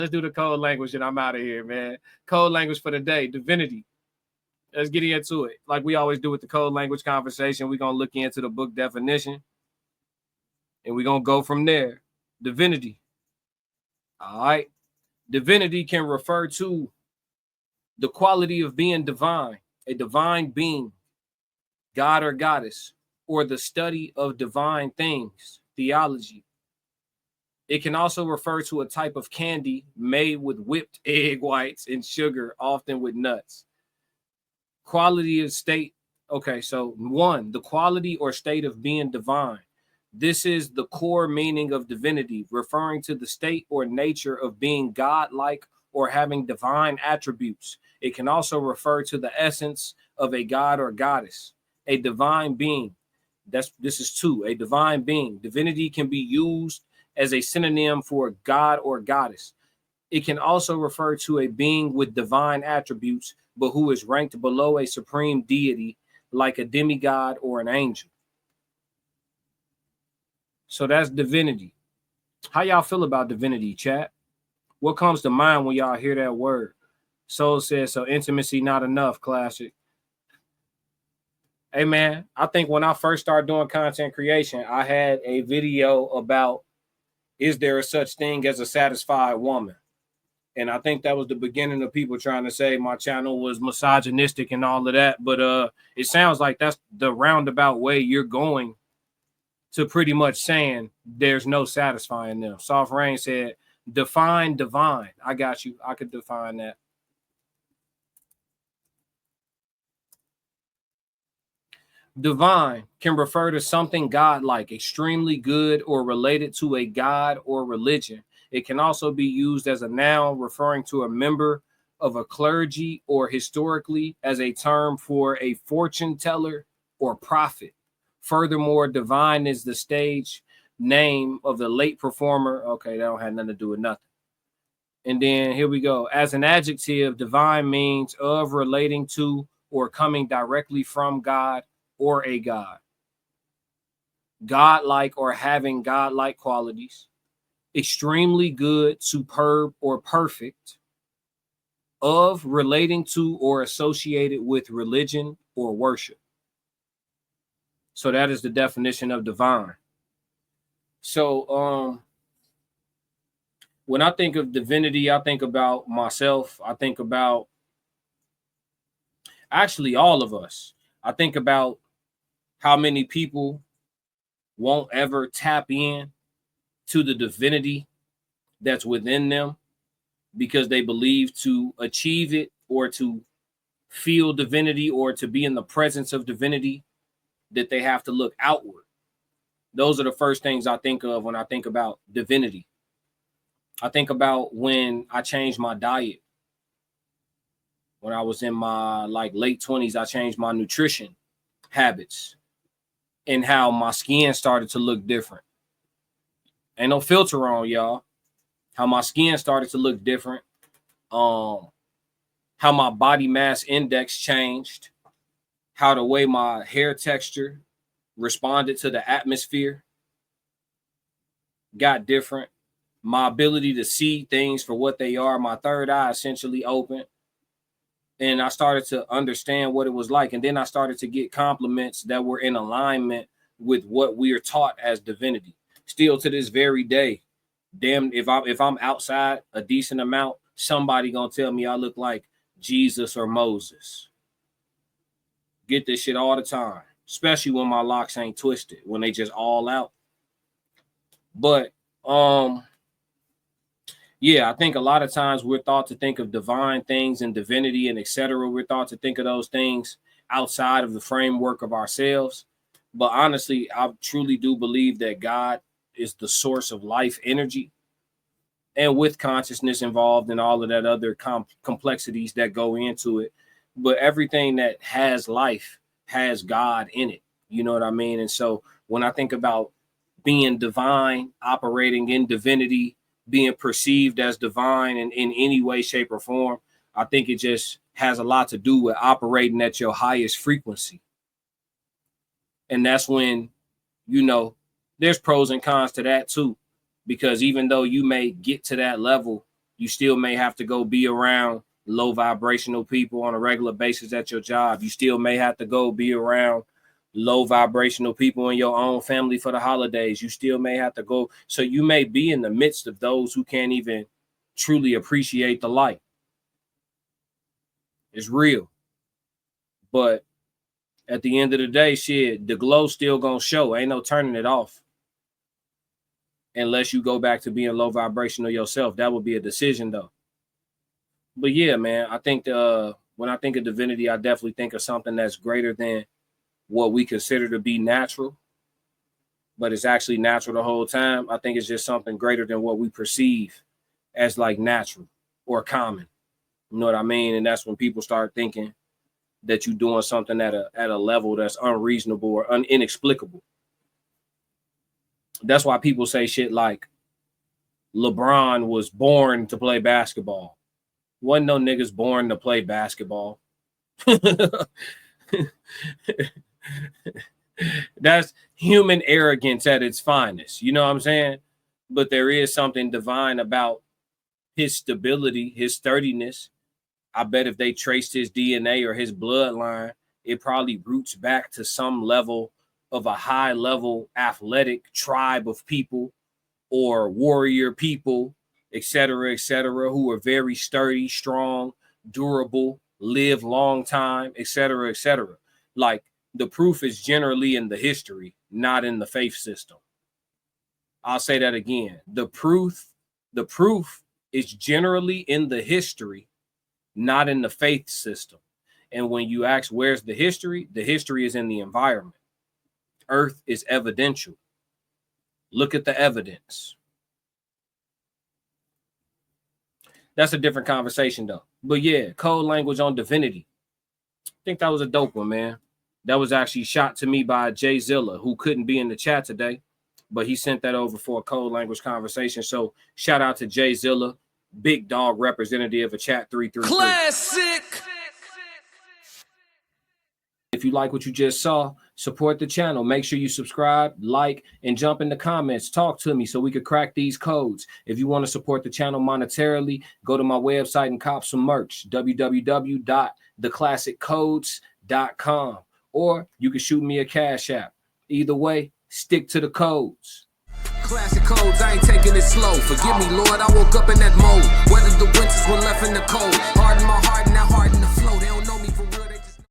Let's do the code language and I'm out of here, man. Code language for the day, divinity. Let's get into it. Like we always do with the code language conversation, we're going to look into the book definition and we're going to go from there. Divinity. All right. Divinity can refer to the quality of being divine, a divine being, God or goddess, or the study of divine things, theology. It can also refer to a type of candy made with whipped egg whites and sugar, often with nuts. Quality of state. Okay, so one, the quality or state of being divine. This is the core meaning of divinity, referring to the state or nature of being godlike or having divine attributes. It can also refer to the essence of a god or goddess, a divine being. This is two, a divine being. Divinity can be used as a synonym for god or goddess. It can also refer to a being with divine attributes, but who is ranked below a supreme deity, like a demigod or an angel. So that's divinity. How y'all feel about divinity, chat? What comes to mind when y'all hear that word? Soul says, so intimacy not enough, classic. Hey, man, I think when I first started doing content creation, I had a video about, is there a such thing as a satisfied woman? And I think that was the beginning of people trying to say my channel was misogynistic and all of that. But it sounds like that's the roundabout way you're going to pretty much saying there's no satisfying them. Soft Rain said, define divine. I got you. I could define that. Divine can refer to something godlike, extremely good, or related to a god or religion. It can also be used as a noun referring to a member of a clergy, or historically as a term for a fortune teller or prophet. Furthermore, divine is the stage name of the late performer. Okay, that don't have nothing to do with nothing. And then here we go. As an adjective, divine means of, relating to, or coming directly from God or a god. Godlike or having godlike qualities. Extremely good, superb, or perfect. Of, relating to, or associated with religion or worship. So that is the definition of divine. So when I think of divinity, I think about myself. I think about actually all of us. I think about how many people won't ever tap in to the divinity that's within them because they believe to achieve it or to feel divinity or to be in the presence of divinity that they have to look outward. Those are the first things I think of when I think about divinity. I think about when I changed my diet. When I was in my late 20s, I changed my nutrition habits and how my skin started to look different. Ain't no filter on, y'all. How my skin started to look different. How my body mass index changed. How the way my hair texture responded to the atmosphere got different. My ability to see things for what they are, my third eye essentially opened. And I started to understand what it was like. And then I started to get compliments that were in alignment with what we are taught as divinity. Still to this very day, damn, if I'm outside a decent amount, somebody gonna tell me I look like Jesus or Moses. Get this shit all the time, especially when my locks ain't twisted, when they just all out. But yeah, I think a lot of times we're thought to think of divine things and divinity and etc. We're thought to think of those things outside of the framework of ourselves. But honestly, I truly do believe that God is the source of life energy, and with consciousness involved and all of that other complexities that go into it. But everything that has life has God in it. You know what I mean? And so when I think about being divine, operating in divinity, being perceived as divine in any way, shape, or form, I think it just has a lot to do with operating at your highest frequency. And that's when, you know, there's pros and cons to that too, because even though you may get to that level, You still may have to go be around low vibrational people on a regular basis at your job. You still may have to go be around low vibrational people in your own family for the holidays. You still may have to go. So you may be in the midst of those who can't even truly appreciate the light. It's real. But at the end of the day, shit, the glow still gonna show. Ain't no turning it off. Unless you go back to being low vibrational yourself. That would be a decision though. But yeah, man, I think when I think of divinity, I definitely think of something that's greater than what we consider to be natural, but it's actually natural the whole time. I think it's just something greater than what we perceive as like natural or common. You know what I mean? And that's when people start thinking that you're doing something at a level that's unreasonable or inexplicable. That's why people say shit like LeBron was born to play basketball. Wasn't no niggas born to play basketball. That's human arrogance at its finest. You know what I'm saying? But there is something divine about his stability, his sturdiness. I bet if they traced his DNA or his bloodline, it probably roots back to some level of a high level athletic tribe of people or warrior people, et cetera, who are very sturdy, strong, durable, live long time, et cetera, Like the proof is generally in the history, not in the faith system. I'll say that again. The proof is generally in the history, not in the faith system. And when you ask where's the history is in the environment. Earth is evidential. Look at the evidence. That's a different conversation though. But yeah, code language on divinity. I think that was a dope one, man. That was actually shot to me by Jay Zilla, who couldn't be in the chat today, but he sent that over for a code language conversation. So shout out to Jay Zilla, big dog representative of Chat 333. Classic. If you like what you just saw, support the channel. Make sure you subscribe, like, and jump in the comments. Talk to me so we could crack these codes. If you want to support the channel monetarily, go to my website and cop some merch, www.theclassiccodes.com. Or you can shoot me a cash app. Either way, stick to the codes. Classic codes, I ain't taking it slow. Forgive me, Lord, I woke up in that mode. Weathered the winters when left in the cold. Hardened my heart and now hardened the flow.